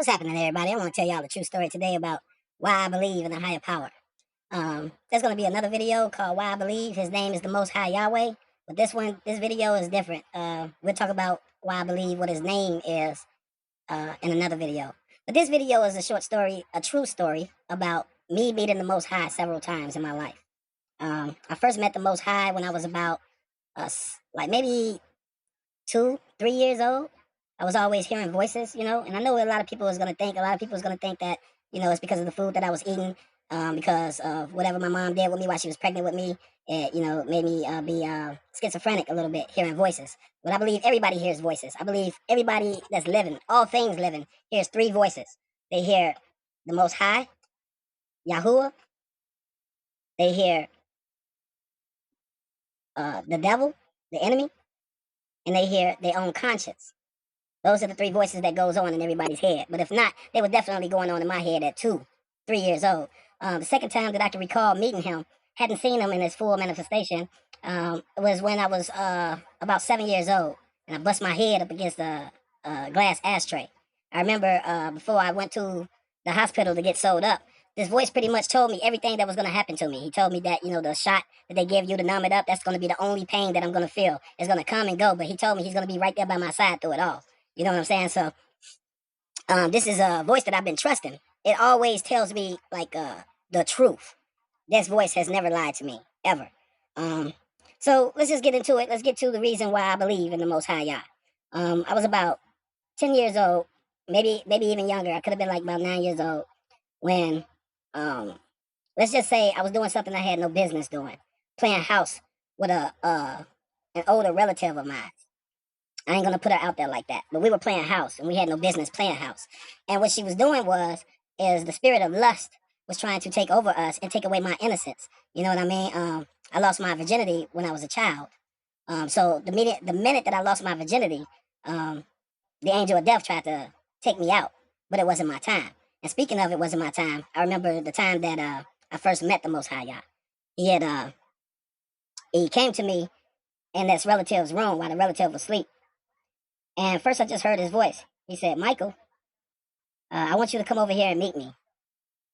What's happening, everybody? I want to tell y'all a true story today about why I believe in a higher power. There's going to be another video called Why I Believe. His name is the Most High Yahweh. But this video is different. We'll talk about why I believe what his name is in another video. But this video is a short story, a true story about me meeting the Most High several times in my life. I first met the Most High when I was about, like maybe 2, 3 years old. I was always hearing voices, and I know a lot of people is going to think, that, it's because of the food that I was eating, because of whatever my mom did with me while she was pregnant with me. It, made me be schizophrenic a little bit, hearing voices. But I believe everybody hears voices. I believe everybody that's living, all things living, hears three voices. They hear the Most High, Yahuwah. They hear the devil, the enemy, and they hear their own conscience. Those are the three voices that goes on in everybody's head. But if not, they were definitely going on in my head at 2, 3 years old. The second time that I can recall meeting him, hadn't seen him in his full manifestation, was when I was about 7 years old, and I bust my head up against a glass ashtray. I remember before I went to the hospital to get sewed up, this voice pretty much told me everything that was going to happen to me. He told me that, the shot that they give you to numb it up, that's going to be the only pain that I'm going to feel. It's going to come and go, but he told me he's going to be right there by my side through it all. You know what I'm saying? So this is a voice that I've been trusting. It always tells me, like, the truth. This voice has never lied to me, ever. So let's just get into it. Let's get to the reason why I believe in the Most High Yah. I was about 10 years old, maybe even younger. I could have been like about 9 years old when, let's just say I was doing something I had no business doing, playing house with an older relative of mine. I ain't gonna put her out there like that, but we were playing house, and we had no business playing house. And what she was doing is the spirit of lust was trying to take over us and take away my innocence. You know what I mean? I lost my virginity when I was a child. So the minute that I lost my virginity, the angel of death tried to take me out, but it wasn't my time. And speaking of it wasn't my time, I remember the time that I first met the Most High Yah. He came to me in this relative's room while the relative was asleep. And first I just heard his voice. He said, "Michael, I want you to come over here and meet me."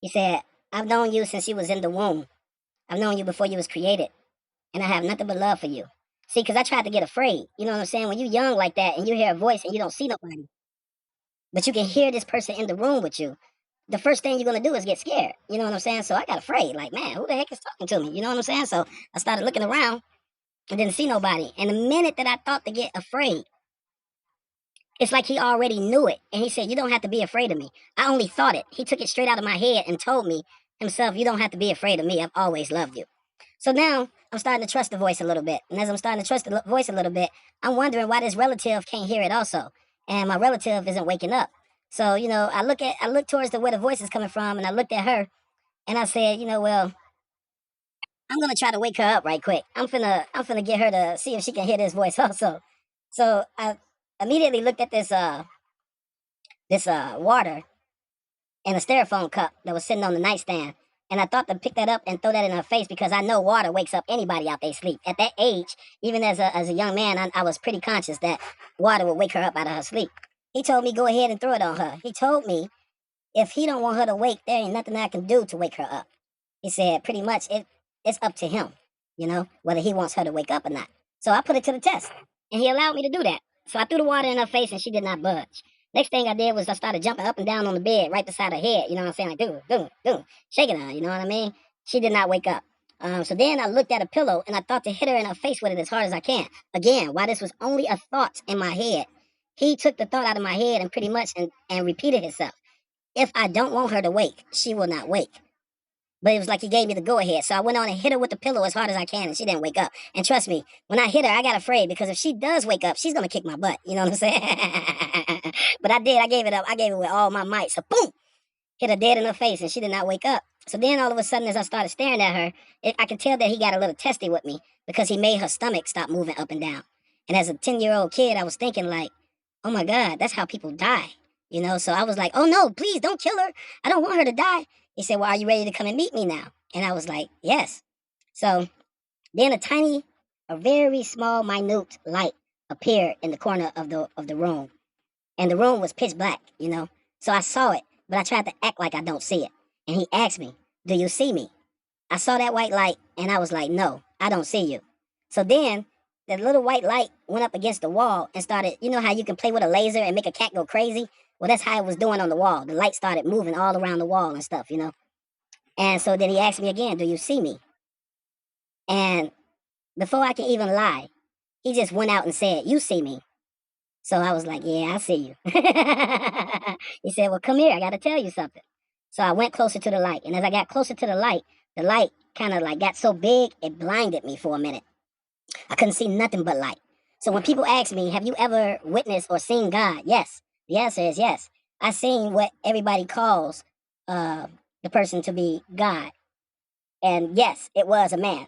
He said, "I've known you since you was in the womb. I've known you before you was created. And I have nothing but love for you." See, because I tried to get afraid. You know what I'm saying? When you're young like that and you hear a voice and you don't see nobody, but you can hear this person in the room with you, the first thing you're going to do is get scared. You know what I'm saying? So I got afraid. Like, man, who the heck is talking to me? You know what I'm saying? So I started looking around and didn't see nobody. And the minute that I thought to get afraid, it's like he already knew it. And he said, "You don't have to be afraid of me." I only thought it. He took it straight out of my head and told me himself, "You don't have to be afraid of me. I've always loved you." So now I'm starting to trust the voice a little bit. And as I'm starting to trust the voice a little bit, I'm wondering why this relative can't hear it also. And my relative isn't waking up. So, I look towards where the voice is coming from, and I looked at her and I said, well, I'm gonna try to wake her up right quick. I'm finna get her to see if she can hear this voice also. So I immediately looked at this water in a styrofoam cup that was sitting on the nightstand. And I thought to pick that up and throw that in her face because I know water wakes up anybody out their sleep. At that age, even as a young man, I was pretty conscious that water would wake her up out of her sleep. He told me go ahead and throw it on her. He told me if he don't want her to wake, there ain't nothing I can do to wake her up. He said pretty much it's up to him, whether he wants her to wake up or not. So I put it to the test, and he allowed me to do that. So I threw the water in her face, and she did not budge. Next thing I did was I started jumping up and down on the bed right beside her head. You know what I'm saying? Like, do, shaking her. You know what I mean? She did not wake up. So then I looked at a pillow, and I thought to hit her in her face with it as hard as I can. Again, while this was only a thought in my head, he took the thought out of my head and pretty much and repeated himself. If I don't want her to wake, she will not wake. But it was like he gave me the go-ahead. So I went on and hit her with the pillow as hard as I can, and she didn't wake up. And trust me, when I hit her, I got afraid because if she does wake up, she's going to kick my butt. You know what I'm saying? But I did. I gave it up. I gave it with all my might. So boom, hit her dead in her face, and she did not wake up. So then all of a sudden, as I started staring at her, I could tell that he got a little testy with me because he made her stomach stop moving up and down. And as a 10-year-old kid, I was thinking like, oh my God, that's how people die. So I was like, oh no, please don't kill her. I don't want her to die. He said, well, are you ready to come and meet me now? And I was like, yes. So then a very small, minute light appeared in the corner of the room. And the room was pitch black. So I saw it, but I tried to act like I don't see it. And he asked me, "Do you see me?" I saw that white light and I was like, "No, I don't see you." So then the little white light went up against the wall and started, you know how you can play with a laser and make a cat go crazy? Well, that's how it was doing on the wall. The light started moving all around the wall and stuff, you know? And so then he asked me again, "Do you see me?" And before I can even lie, he just went out and said, "You see me." So I was like, "Yeah, I see you." He said, "Well, come here. I got to tell you something." So I went closer to the light. And as I got closer to the light kind of like got so big, it blinded me for a minute. I couldn't see nothing but light. So when people ask me, "Have you ever witnessed or seen God?" Yes. The answer is yes. I seen what everybody calls uh, the person to be God. And yes, it was a man.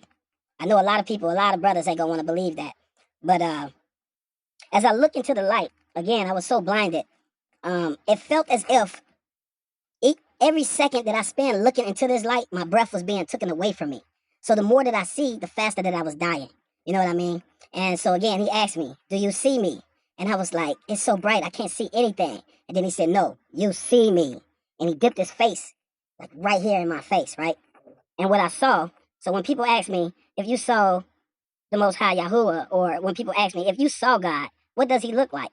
I know a lot of people, a lot of brothers ain't gonna want to believe that. But as I look into the light, again, I was so blinded. It felt as if every second that I spent looking into this light, my breath was being taken away from me. So the more that I see, the faster that I was dying. You know what I mean? And so again, he asked me, "Do you see me?" And I was like, "It's so bright, I can't see anything." And then he said, "No, you see me." And he dipped his face, like right here in my face, right? And what I saw, so when people ask me if you saw the Most High Yahuwah, or when people ask me if you saw God, what does he look like?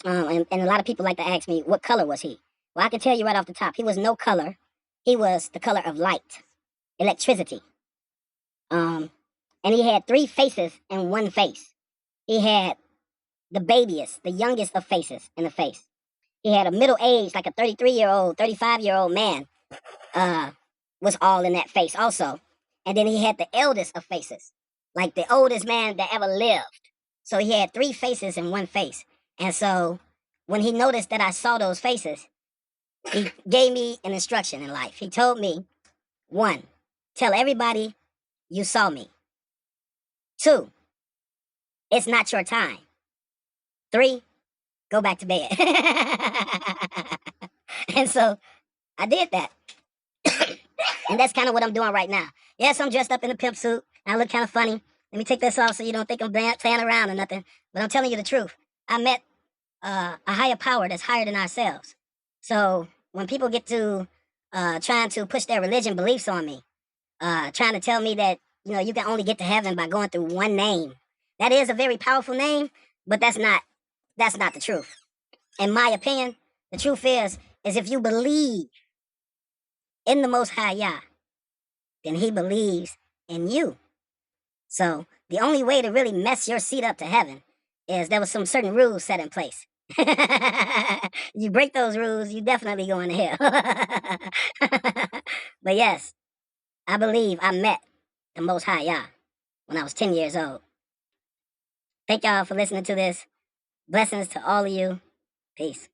And a lot of people like to ask me, what color was he? Well, I can tell you right off the top, he was no color. He was the color of light, electricity. Um, and he had three faces in one face. He had the babyest, the youngest of faces in the face. He had a middle age, like a 33-year-old, 35-year-old man, uh, was all in that face also. And then he had the eldest of faces, like the oldest man that ever lived. So he had three faces in one face. And so when he noticed that I saw those faces, he gave me an instruction in life. He told me, one, tell everybody you saw me. Two, it's not your time. Three, go back to bed. And so I did that. And that's kind of what I'm doing right now. Yes, I'm dressed up in a pimp suit. And I look kind of funny. Let me take this off so you don't think I'm playing around or nothing. But I'm telling you the truth. I met a higher power that's higher than ourselves. So when people get to trying to push their religion beliefs on me, trying to tell me that you can only get to heaven by going through one name, that is a very powerful name, but that's not the truth. In my opinion, the truth is if you believe in the Most High Yah, then He believes in you. So the only way to really mess your seat up to heaven is there was some certain rules set in place. You break those rules, you definitely going to hell. But yes, I believe I met the Most High Yah when I was 10 years old. Thank y'all for listening to this. Blessings to all of you. Peace.